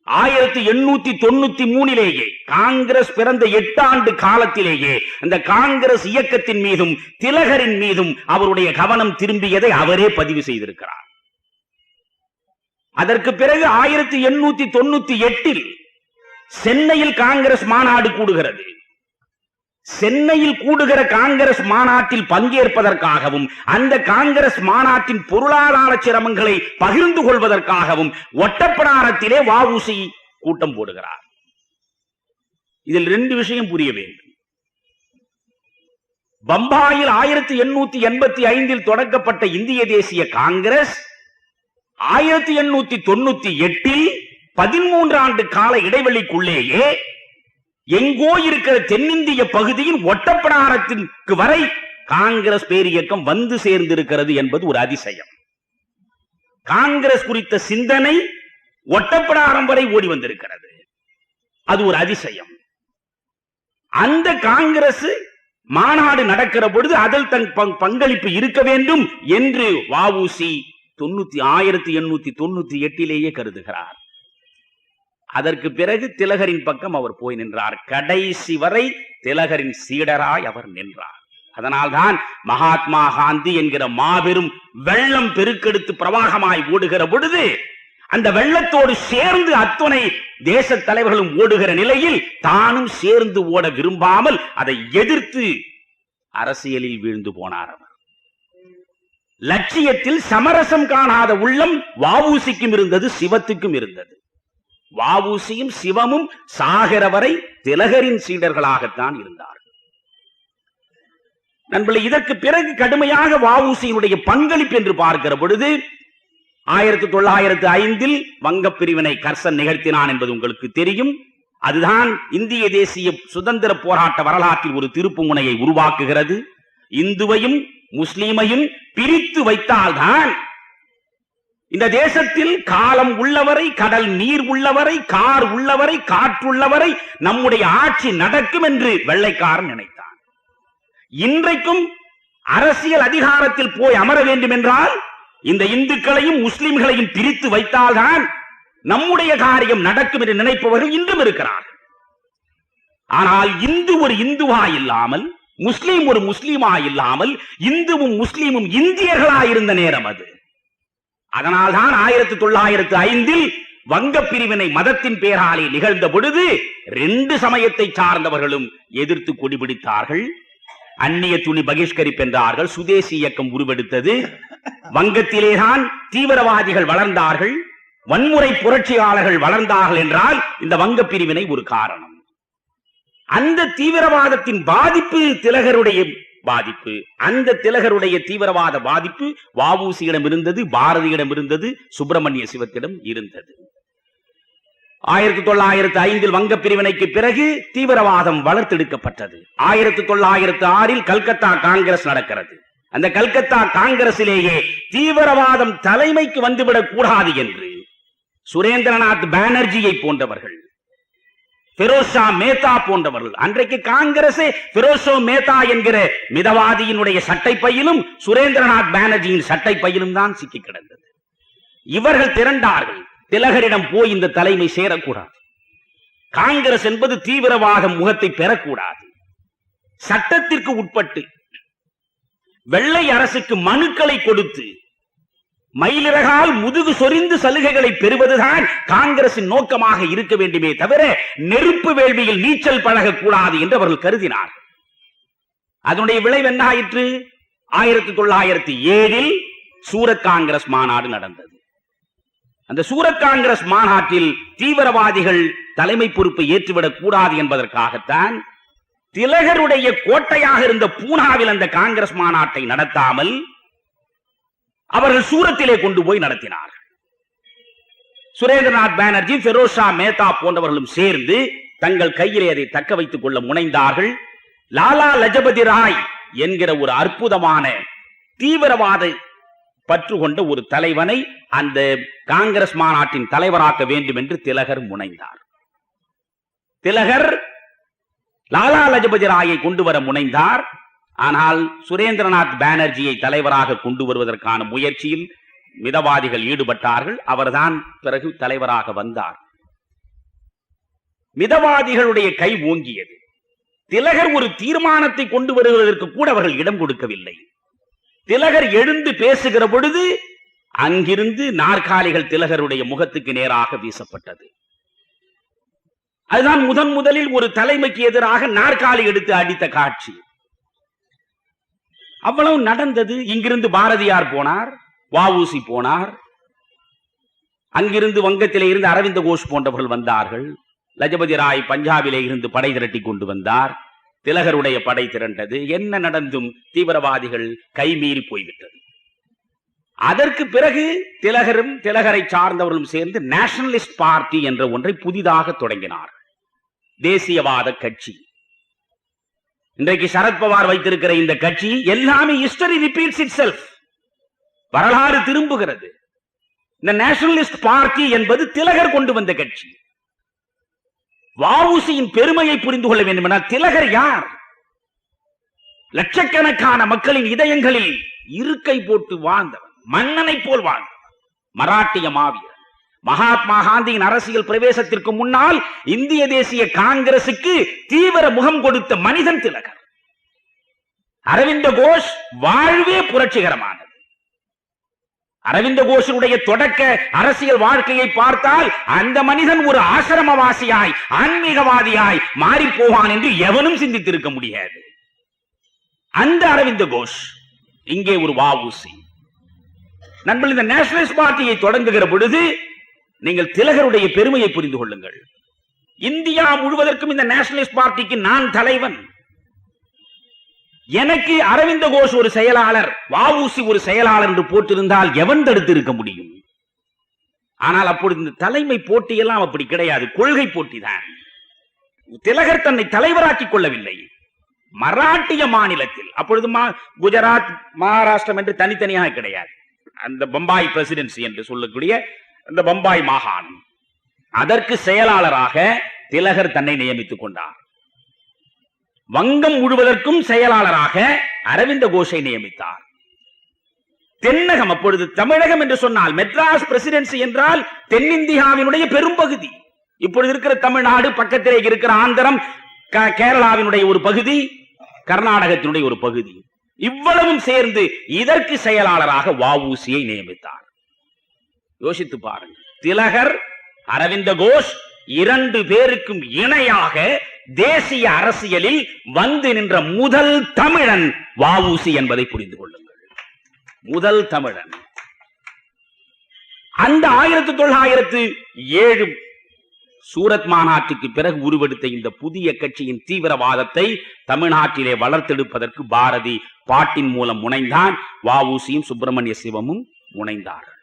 1893 காங்கிரஸ் பிறந்த 8 ஆண்டு காலத்திலேயே அந்த காங்கிரஸ் இயக்கத்தின் மீதும் திலகரின் மீதும் அவருடைய கவனம் திரும்பியதை அவரே பதிவு செய்திருக்கிறார். அதற்கு பிறகு 1898 சென்னையில் காங்கிரஸ் மாநாடு கூடுகிறது. சென்னையில் கூடுகிற காங்கிரஸ் மாநாட்டில் பங்கேற்பதற்காகவும் அந்த காங்கிரஸ் மாநாட்டின் பொருளாதார சிரமங்களை பகிர்ந்து கொள்வதற்காகவும் ஒட்டப்பிடாரத்திலே வ.உ.சி கூட்டம் போடுகிறார். இதில் 2 விஷயம் புரிய வேண்டும். பம்பாயில் 1885 தொடங்கப்பட்ட இந்திய தேசிய காங்கிரஸ் 1898 13 ஆண்டு கால இடைவெளிக்குள்ளேயே எங்கோ இருக்கிற தென்னிந்திய பகுதியின் ஒட்டப்பிடாரத்திற்கு வரை காங்கிரஸ் பேரியக்கம் வந்து சேர்ந்திருக்கிறது என்பது ஒரு அதிசயம். காங்கிரஸ் குறித்த சிந்தனை ஒட்டப்பிடாரம் வரை ஓடி வந்திருக்கிறது. அது ஒரு அதிசயம். அந்த காங்கிரஸ் மாநாடு நடக்கிற பொழுது அதில் தன் பங்களிப்பு இருக்க வேண்டும் என்று வ.உ.சி 1898 கருதுகிறார். அதற்கு பிறகு திலகரின் பக்கம் அவர் போய் நின்றார். கடைசி வரை திலகரின் சீடராய் அவர் நின்றார். அதனால்தான் மகாத்மா காந்தி என்கிற மாபெரும் வெள்ளம் பெருக்கெடுத்து பிரவாகமாய் ஓடுகிற பொழுது அந்த வெள்ளத்தோடு சேர்ந்து அத்துணை தேச தலைவர்களும் ஓடுகிற நிலையில் தானும் சேர்ந்து ஓட விரும்பாமல் அதை எதிர்த்து அரசியலில் வீழ்ந்து போனார். அவர் லட்சியத்தில் சமரசம் காணாத உள்ளம் வ.உ.சிக்கும் இருந்தது, சிவத்துக்கும் இருந்தது. வ.உ.சியும் சிவமும் சாகிற வரை திலகரின் சீடர்களாகத்தான் இருந்தார்கள். நண்பர்களே, இதற்கு பிறகு கடுமையாக வ.உ.சியினுடைய பங்களிப்பு என்று பார்க்கிற பொழுது 1905 வங்கப் பிரிவினை கர்சன் நிகழ்த்தினான் என்பது உங்களுக்கு தெரியும். அதுதான் இந்திய தேசிய சுதந்திர போராட்ட வரலாற்றில் ஒரு திருப்பு முனையை உருவாக்குகிறது. இந்துவையும் முஸ்லீமையும் பிரித்து வைத்தால்தான் இந்த தேசத்தில் காலம் உள்ளவரை, கடல் நீர் உள்ளவரை, கார் உள்ளவரை, காற்றுள்ளவரை நம்முடைய ஆட்சி நடக்கும் என்று வெள்ளைக்காரன் நினைத்தான். இன்றைக்கும் அரசியல் அதிகாரத்தில் போய் அமர வேண்டும் என்றால் இந்த இந்துக்களையும் முஸ்லிம்களையும் பிரித்து வைத்தால்தான் நம்முடைய காரியம் நடக்கும் என்று நினைப்பவர்கள் இன்றும் இருக்கிறார்கள். ஆனால் இந்து ஒரு இந்துவா இல்லாமல், முஸ்லீம் ஒரு முஸ்லீமா இல்லாமல், இந்துவும் முஸ்லீமும் இந்தியர்களாயிருந்த நேரம் அது. அதனால்தான் 1905 வங்க பிரிவினை மதத்தின் பேராலே நிகழ்ந்த பொழுது 2 சமயத்தை சார்ந்தவர்களும் எதிர்த்து கொடிபிடித்தார்கள். அந்நிய துணி பகிஷ்கரிப்பு என்றார்கள். சுதேசி இயக்கம் உருவெடுத்தது. வங்கத்திலேதான் தீவிரவாதிகள் வளர்ந்தார்கள், வன்முறை புரட்சியாளர்கள் வளர்ந்தார்கள் என்றால் இந்த வங்க பிரிவினை ஒரு காரணம். அந்த தீவிரவாதத்தின் பாதிப்பு திலகருடைய பாதிப்பு, அந்த திலகருடைய தீவிரவாத பாதிப்பு வ.உ.சியிடம் இருந்தது, பாரதியிடம் இருந்தது, சுப்பிரமணிய சிவத்திடம் இருந்தது. 1905 வங்க பிரிவினைக்கு பிறகு தீவிரவாதம் வளர்த்தெடுக்கப்பட்டது. 1906 கல்கத்தா காங்கிரஸ் நடக்கிறது. அந்த கல்கத்தா காங்கிரசிலேயே தீவிரவாதம் தலைமைக்கு வந்துவிடக் கூடாது என்று சுரேந்திரநாத் பானர்ஜியை போன்றவர்கள், பெரோசா மேத்தா போன்றவர்கள், அன்றைக்கு காங்கிரசே பெரோசோ மேத்தா என்கிற மிதவாதியினுடைய சட்டை பையிலும் சுரேந்திரநாத் பானர்ஜியின் சட்டை பையிலும் தான் சிக்கி கிடந்தது. இவர்கள் திரண்டார்கள். திலகரிடம் போய் இந்த தலைமை சேரக்கூடாது, காங்கிரஸ் என்பது தீவிரவாத முகத்தை பெறக்கூடாது, சட்டத்திற்கு உட்பட்டு வெள்ளை அரசுக்கு மனுக்களை கொடுத்து மயிலிறகால் முதுகு சொரிந்து சலுகைகளை பெறுவதுதான் காங்கிரசின் நோக்கமாக இருக்க வேண்டுமே தவிர நெருப்பு வேள்வியில் நீச்சல் பழகக்கூடாது என்று அவர்கள் கருதினார்கள். அதனுடைய விளைவு என்ன ஆயிற்று? 1907 சூரத் காங்கிரஸ் மாநாடு நடந்தது. அந்த சூரத் காங்கிரஸ் மாநாட்டில் தீவிரவாதிகள் தலைமை பொறுப்பை ஏற்றுவிடக் கூடாது என்பதற்காகத்தான் திலகருடைய கோட்டையாக இருந்த பூனாவில் அந்த காங்கிரஸ் மாநாட்டை நடத்தாமல் அவர்கள் சூரத்திலே கொண்டு போய் நடத்தினார்கள். சுரேந்திரநாத் பானர்ஜி, ஃபெரோஸ் ஷா மேத்தா போன்றவர்களும் சேர்ந்து தங்கள் கையிலே அதை தக்க வைத்துக் கொள்ள முனைந்தார்கள். லாலா லஜபதி ராய் என்கிற ஒரு அற்புதமான தீவிரவாத பற்று கொண்ட ஒரு தலைவனை அந்த காங்கிரஸ் மாநாட்டின் தலைவராக்க வேண்டும் என்று திலகர் முனைந்தார். திலகர் லாலா லஜபதி ராயை கொண்டு வர முனைந்தார். ஆனால் சுரேந்திரநாத் பானர்ஜியை தலைவராக கொண்டு வருவதற்கான முயற்சியில் மிதவாதிகள் ஈடுபட்டார்கள். அவர்தான் பிறகு தலைவராக வந்தார். மிதவாதிகளுடைய கை ஓங்கியது. திலகர் ஒரு தீர்மானத்தை கொண்டு வருவதற்கு கூட அவர்கள் இடம் கொடுக்கவில்லை. திலகர் எழுந்து பேசுகிற பொழுது அங்கிருந்து நாற்காலிகள் திலகருடைய முகத்துக்கு நேராக வீசப்பட்டது. அதுதான் முதலில் ஒரு தலைமைக்கு எதிராக நாற்காலி எடுத்து அடித்த காட்சி. அவ்வளவு நடந்தது. இங்கிருந்து பாரதியார் போனார், வஉசி போனார், அங்கிருந்து வங்கத்திலே இருந்து அரவிந்த கோஷ் போன்றவர்கள் வந்தார்கள். லஜபதி ராய் பஞ்சாபிலே இருந்து படை திரட்டி கொண்டு வந்தார். திலகருடைய படை திரண்டது. என்ன நடந்தும் தீவிரவாதிகள் கைமீறி போய்விட்டது. அதற்கு பிறகு திலகரும் திலகரை சார்ந்தவர்களும் சேர்ந்து நேஷனலிஸ்ட் பார்ட்டி என்ற ஒன்றை புதிதாக தொடங்கினார்கள். தேசியவாத கட்சி. இன்றைக்கு சரத்பவார் வைத்திருக்கிற இந்த கட்சி எல்லாமே ஹிஸ்டரி ரிப்பீட்ஸ் இட்செல்ஃப், வரலாறு திரும்புகிறது. இந்த நேஷனலிஸ்ட் பார்ட்டி என்பது திலகர் கொண்டு வந்த கட்சி. வஉசியின் பெருமையை புரிந்து கொள்ள வேண்டும் என்றால் திலகர் யார்? லட்சக்கணக்கான மக்களின் இதயங்களில் இருக்கை போட்டு வாழ்ந்தவன், மன்னனை போல் வாழ்ந்தவன், மராட்டிய மாவீரன். மகாத்மா காந்தியின் அரசியல் பிரவேசத்திற்கு முன்னால் இந்திய தேசிய காங்கிரசுக்கு தீவிர முகம் கொடுத்த மனிதன் திலகர். அரவிந்த கோஷ் வாழ்வே புரட்சிகரமானது. அரவிந்த கோஷனுடைய தொடக்க அரசியல் வாழ்க்கையை பார்த்தால் அந்த மனிதன் ஒரு ஆசிரமவாசியாய் ஆன்மீகவாதியாய் மாறி போவான் என்று எவனும் சிந்தித்திருக்க முடியாது. அந்த அரவிந்த கோஷ் இங்கே ஒரு வஉசி. நண்பர்கள், இந்த நேஷனலிஸ்ட் பார்ட்டியை தொடங்குகிற பொழுது நீங்கள் திலகருடைய பெருமையை புரிந்து கொள்ளுங்கள். இந்தியா முழுவதற்கும் இந்த நேஷனலிஸ்ட் பார்ட்டிக்கு நான் தலைவன். எனக்கு அரவிந்த கோஷ் ஒரு செயலாளர், வஉசி ஒரு செயலாளர் என்று போட்டிருந்தால் எவன் தடுத்து இருக்க முடியும்? ஆனால் அப்பொழுது இந்த தலைமை போட்டியெல்லாம் அப்படி கிடையாது, கொள்கை போட்டிதான். திலகர் தன்னை தலைவராக்கிக் கொள்ளவில்லை. மராட்டிய மாநிலத்தில், அப்பொழுது குஜராத், மகாராஷ்டிரம் என்று தனித்தனியாக கிடையாது, அந்த பம்பாய் பிரசிடென்சி என்று சொல்லக்கூடிய அந்த பம்பாய் மாகாணம், அதற்கு செயலாளராக திலகர் தன்னை நியமித்துக் கொண்டார். வங்கம் முழுவதற்கும் செயலாளராக அரவிந்த கோஷை நியமித்தார். தென்னகம், அப்பொழுது தமிழகம் என்று சொன்னால் மெட்ராஸ் பிரசிடென்சி என்றால் தென்னிந்தியாவினுடைய பெரும்பகுதி. இப்பொழுது இருக்கிற தமிழ்நாடு, பக்கத்திலே இருக்கிற ஆந்திரம், கேரளாவினுடைய ஒரு பகுதி, கர்நாடகத்தினுடைய ஒரு பகுதி, இவ்வளவும் சேர்ந்து இதற்கு செயலாளராக வஉசியை நியமித்தார். யோசித்து பாருங்கள். திலகர், அரவிந்த கோஷ் இரண்டு பேருக்கும் இணையாக தேசிய அரசியலில் வந்து நின்ற முதல் தமிழன் வஉசி என்பதை புரிந்து கொள்ளுங்கள். முதல் தமிழன். அந்த 1907 சூரத் மாநாட்டுக்கு பிறகு உருவெடுத்த இந்த புதிய கட்சியின் தீவிரவாதத்தை தமிழ்நாட்டிலே வளர்த்தெடுப்பதற்கு பாரதி பாட்டின் மூலம் முனைந்தான். வஉசியும் சுப்பிரமணிய சிவமும் முனைந்தார்கள்.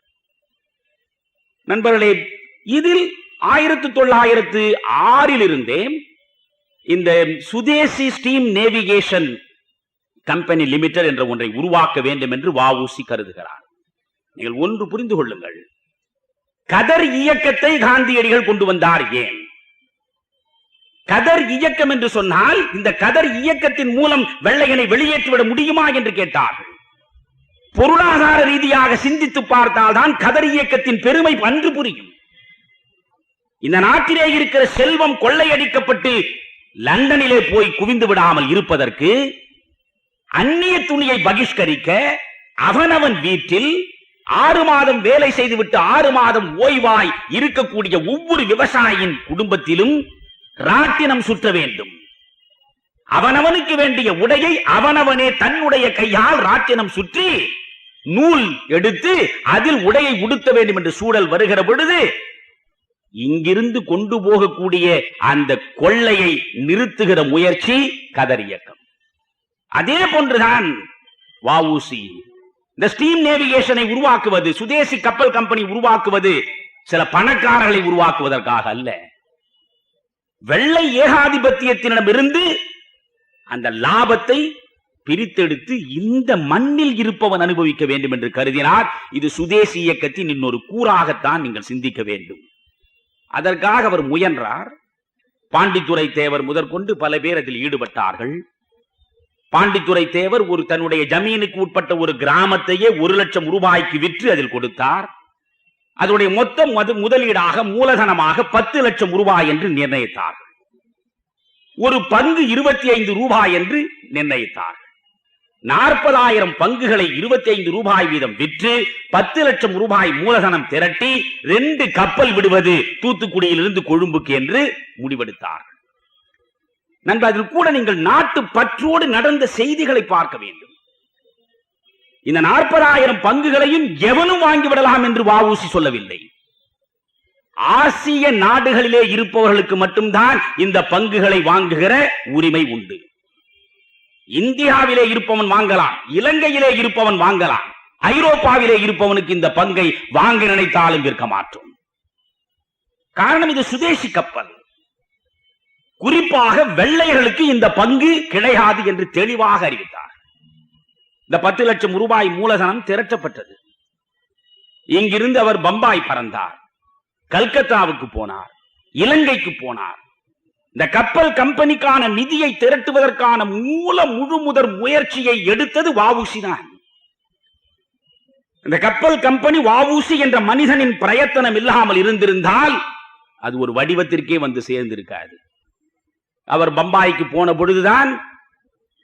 நண்பர்களே, இதில் 1906 இருந்தே இந்த சுதேசி ஸ்டீம் நேவிகேஷன் கம்பெனி லிமிடெட் என்ற ஒன்றை உருவாக்க வேண்டும் என்று வஉசி கருதுகிறார். நீங்கள் ஒன்று புரிந்து கொள்ளுங்கள். கதர் இயக்கத்தை காந்தியடிகள் கொண்டு வந்தார். ஏன் கதர் இயக்கம் என்று சொன்னால் இந்த கதர் இயக்கத்தின் மூலம் வெள்ளையனை வெளியேற்றிவிட முடியுமா என்று கேட்டார்கள். பொருளாதார ரீதியாக சிந்தித்து பார்த்தால் தான் கதர் இயக்கத்தின் பெருமை அன்று புரியும். இந்த நாட்டிலே இருக்கிற செல்வம் கொள்ளையடிக்கப்பட்டு லண்டனிலே போய் குவிந்து விடாமல் இருப்பதற்கு அந்நிய துணியை பகிஷ்கரிக்க அவனவன் வீட்டில் 6 மாதம் வேலை செய்துவிட்டு 6 மாதம் ஓய்வாய் இருக்கக்கூடிய ஒவ்வொரு விவசாயியின் குடும்பத்திலும் ராட்டினம் சுற்ற வேண்டும். அவனவனுக்கு வேண்டிய உடையை அவனவனே தன்னுடைய கையால் ராட்டினம் சுற்றி நூல் எடுத்து அதில் உடையை உடுத்த வேண்டும் என்று சூழல் வருகிற பொழுது இங்கிருந்து கொண்டு போகக்கூடிய அந்த கொள்ளையை நிறுத்துகிற முயற்சி கதர் இயக்கம். அதே போன்றுதான் வஉசி. இந்த ஸ்டீம் நேவிகேஷனை உருவாக்குவது, சுதேசி கப்பல் கம்பெனி உருவாக்குவது சில பணக்காரர்களை உருவாக்குவதற்காக அல்ல. வெள்ளை ஏகாதிபத்தியத்தினிடமிருந்து அந்த லாபத்தை பிரித்தெடுத்து இந்த மண்ணில் இருப்பவன் அனுபவிக்க வேண்டும் என்று கருதினார். இது சுதேசி இயக்கத்தின் இன்னொரு கூறாகத்தான் நீங்கள் சிந்திக்க வேண்டும். அதற்காக அவர் முயன்றார். பாண்டித்துரை தேவர் முதற்கொண்டு பல பேர் அதில் ஈடுபட்டார்கள். பாண்டித்துரை தேவர் ஒரு தன்னுடைய ஜமீனுக்கு உட்பட்ட ஒரு கிராமத்தையே 1,00,000 ரூபாய்க்கு விற்று அதில் கொடுத்தார். அதனுடைய மொத்த முதலீடாக மூலதனமாக 10,00,000 ரூபாய் என்று நிர்ணயித்தார்கள். ஒரு பங்கு 25 ரூபாய் என்று நிர்ணயித்தார்கள். 40,000 பங்குகளை 25 ரூபாய் வீதம் விற்று 10,00,000 ரூபாய் மூலதனம் திரட்டி 2 கப்பல் விடுவது தூத்துக்குடியிலிருந்து கொழும்புக்கு என்று முடிவெடுத்தார்கள். நண்பர், அதில் கூட நீங்கள் நாட்டு பற்றோடு நடந்த செய்திகளை பார்க்க வேண்டும். இந்த 40,000 பங்குகளையும் எவனும் வாங்கிவிடலாம் என்று வஉசி சொல்லவில்லை. ஆசிய நாடுகளிலே இருப்பவர்களுக்கு மட்டும்தான் இந்த பங்குகளை வாங்குகிற உரிமை உண்டு. இந்தியாவிலே இருப்பவன் வாங்கலாம், இலங்கையிலே இருப்பவன் வாங்கலாம், ஐரோப்பாவிலே இருப்பவனுக்கு இந்த பங்கை வாங்க நினைத்தாலும் விற்க மாட்டோம். காரணம், இது சுதேசி கப்பல். குறிப்பாக வெள்ளையர்களுக்கு இந்த பங்கு கிடையாது என்று தெளிவாக அறிவித்தார். இந்த 10,00,000 ரூபாய் மூலதனம் திரட்டப்பட்டது. இங்கிருந்து அவர் பம்பாய் பறந்தார், கல்கத்தாவுக்கு போனார், இலங்கைக்கு போனார். இந்த கப்பல் கம்பெனிக்கான நிதியை திரட்டுவதற்கான முழுமுதற் முயற்சியை எடுத்தது வஉசி தான். இந்த கப்பல் கம்பெனி வஉசி என்ற மனிதனின் பிரயத்தனம் இல்லாமல் இருந்திருந்தால் அது ஒரு வடிவத்திற்கே வந்து சேர்ந்திருக்காது. அவர் பம்பாய்க்கு போன பொழுதுதான்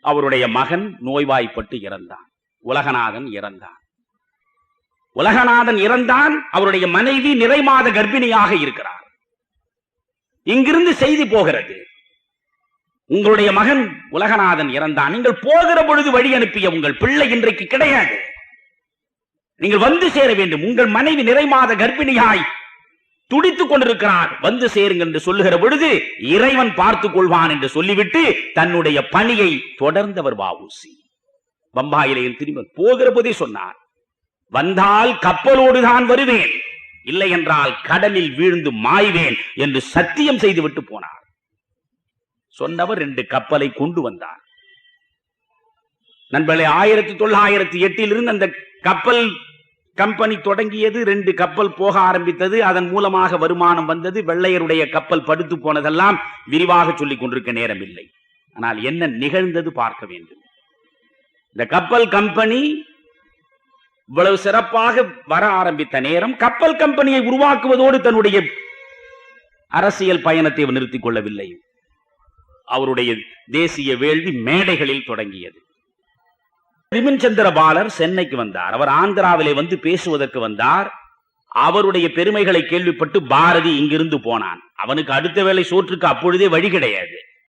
அவருடைய மகன் நோய்வாய்ப்பட்டு இறந்தான். உலகநாதன் இறந்தான். உலகநாதன் இறந்தான். அவருடைய மனைவி நிறைமாத கர்ப்பிணியாக இருக்கிறார். இங்கிருந்து செய்தி போகிறது, உங்களுடைய மகன் உலகநாதன் இறந்தான். நீங்கள் போகிற பொழுது வழி அனுப்பிய உங்கள் பிள்ளை இன்றைக்கு கிடையாது. நீங்கள் வந்து சேர வேண்டும். உங்கள் மனைவி நிறைமாத கர்ப்பிணியாய் துடித்துக் கொண்டிருக்கிறார், வந்து சேருங்கள் என்று சொல்லுகிற பொழுது இறைவன் பார்த்துக் கொள்வான் என்று சொல்லிவிட்டு தன்னுடைய பணியை தொடர்ந்தவர் வஉசி. பம்பாயிலே திரும்பி போகிற போதே சொன்னார், வந்தால் கப்பலோடு தான் வருவேன், இல்லை என்றால் கடலில் வீழ்ந்து மாய்வேன் என்று சத்தியம் செய்துவிட்டு போனார். சொன்னவர் 2 கப்பலை கொண்டு வந்தார். நண்பர்களே, 1908 அந்த கப்பல் கம்பெனி தொடங்கியது. 2 கப்பல் போக ஆரம்பித்தது. அதன் மூலமாக வருமானம் வந்தது. வெள்ளையருடைய கப்பல் படுத்து போனதெல்லாம் விரிவாக சொல்லிக் கொண்டிருக்க நேரம் இல்லை. ஆனால் என்ன நிகழ்ந்தது பார்க்க வேண்டும். இந்த கப்பல் கம்பெனி இவ்வளவு சிறப்பாக வர ஆரம்பித்த நேரம், கப்பல் கம்பெனியை உருவாக்குவதோடு தன்னுடைய அரசியல் பயணத்தை நிறுத்திக் கொள்ளவில்லை. அவருடைய தேசிய வேள்வி மேடைகளில் தொடங்கியது. பிபின் சந்திர பாலர் சென்னைக்கு வந்தார். அவர் ஆந்திராவிலே வந்து பேசுவதற்கு வந்தார். அவருடைய பெருமைகளை கேள்விப்பட்டு பாரதி இங்கிருந்து போனான். அவனுக்கு அடுத்த வேளை சோற்றுக்கு அப்பொழுதே வழி கிடையாது.